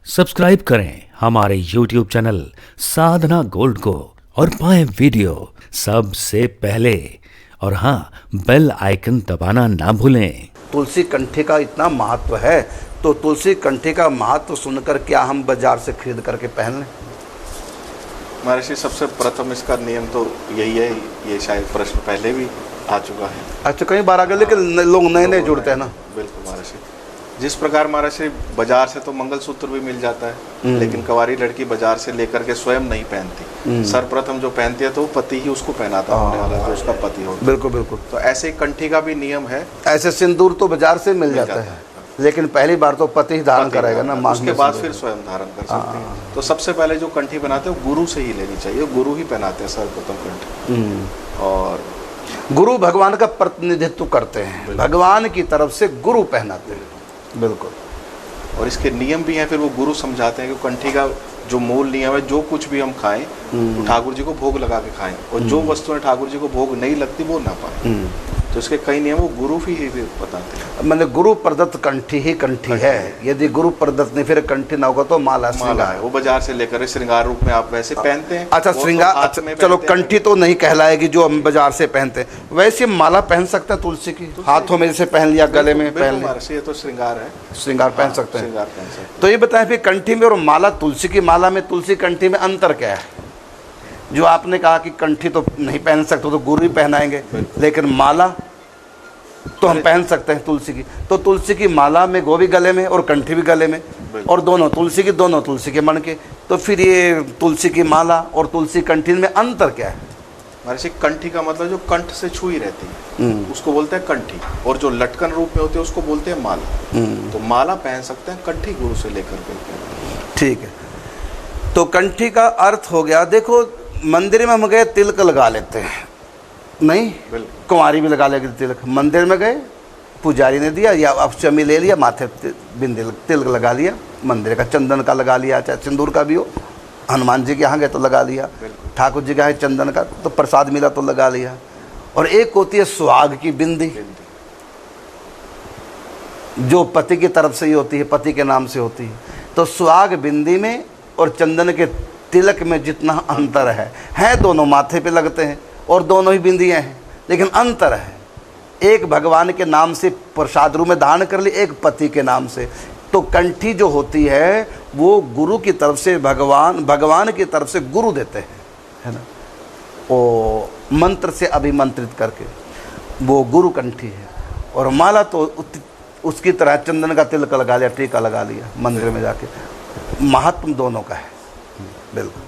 Subscribe करें हमारे YouTube channel साधना gold को और पाएं वीडियो सबसे पहले। और हाँ, बेल आइकन दबाना ना भूलें। तुलसी कंठी का इतना महत्व है, तो तुलसी कंठी का महत्व सुनकर क्या हम बाजार से खरीद करके पहन लें? महर्षि, सबसे प्रथम इसका नियम तो यही है, ये शायद प्रश्न पहले भी आ चुका है। अच्छा, कई बार आगे, लेकिन लोग नए नए जुड़ते हैं ना। बिल्कुल महर्षि, जिस प्रकार महर्षि बाजार से तो मंगलसूत्र भी मिल जाता है, लेकिन कुंवारी लड़की बाजार से लेकर के स्वयं नहीं पहनती। सर्वप्रथम जो पहनती है तो पति ही उसको पहनाता होने वाला, जो उसका पति हो। बिल्कुल बिल्कुल। तो ऐसे ही कंठी का भी नियम है। ऐसे सिंदूर तो बाजार से मिल जाता है, लेकिन पहली बार तो पति ही धारण करेगा ना, उसके बाद फिर स्वयं धारण कर सकते हैं। तो सबसे पहले जो कंठी बनाते हैं वो गुरु से ही लेनी चाहिए, गुरु ही पहनाते हैं सर्वप्रथम कंठी। और गुरु भगवान का प्रतिनिधित्व करते हैं, भगवान की तरफ से गुरु पहनाते हैं। बिल्कुल। और इसके नियम भी हैं, फिर वो गुरु समझाते हैं कि कंठी का जो मूल नियम है, जो कुछ भी हम खाएं तो ठाकुर जी को भोग लगा के खाएं, और जो वस्तुएं ठाकुर जी को भोग नहीं लगती वो ना पाए। तो इसके कई नियम वो गुरु ही बताते हैं। मतलब गुरु प्रदत्त कंठी ही कंठी है। यदि गुरु प्रदत्त नहीं, फिर कंठी ना होगा तो माला है, वो बाजार से लेकर श्रृंगार रूप में आप वैसे पहनते हैं। अच्छा, श्रृंगार। अच्छा, चलो, कंठी तो नहीं कहलाएगी जो हम बाजार से पहनते हैं, वैसे माला पहन सकते हैं तुलसी की, हाथों में जैसे पहन लिया, गले में पहन लिया। ये तो श्रृंगार है, श्रृंगार पहन सकते हैं। तो ये बताएं फिर कंठी में और माला, तुलसी की माला में तुलसी कंठी में अंतर क्या है? जो आपने कहा कि कंठी तो नहीं पहन सकते, तो गुरु ही पहनाएंगे, लेकिन माला तो हम पहन सकते हैं तुलसी की। तो तुलसी की माला में गोभी गले में और कंठी भी गले में, और दोनों तुलसी की, दोनों तुलसी के मन के। तो फिर ये तुलसी की माला और तुलसी कंठी में अंतर क्या है? महर्षि, कंठी का मतलब जो कंठ से छुई रहती है उसको बोलते हैं कंठी, और जो लटकन रूप में होती है उसको बोलते हैं माला। तो माला पहन सकते हैं, कंठी गुरु से लेकर के। ठीक है, तो कंठी का अर्थ हो गया। देखो, मंदिर में हम गए तिलक लगा लेते हैं, नहीं, कुंवारी भी लगा लेगी तिलक। मंदिर में गए, पुजारी ने दिया, या अष्टमी ले लिया, माथे बिंदी तिलक लगा लिया, मंदिर का चंदन का लगा लिया, चाहे सिंदूर का भी हो। हनुमान जी के यहाँ गए तो लगा लिया, ठाकुर जी के यहाँ चंदन का तो प्रसाद मिला तो लगा लिया। और एक होती है सुहाग की बिंदी, जो पति की तरफ से ही होती है, पति के नाम से होती है। तो सुहाग बिंदी में और चंदन के तिलक में जितना अंतर है दोनों माथे पे लगते हैं और दोनों ही बिंदियाँ हैं, लेकिन अंतर है। एक भगवान के नाम से प्रसाद रूप में धारण कर ली, एक पति के नाम से। तो कंठी जो होती है वो गुरु की तरफ से, भगवान की तरफ से गुरु देते हैं, है ना, वो मंत्र से अभिमंत्रित करके, वो गुरु कंठी है। और माला तो उसकी तरह चंदन का तिलक लगा लिया, टीका लगा लिया मंदिर में जाके। महत्व दोनों का है। बिल्कुल।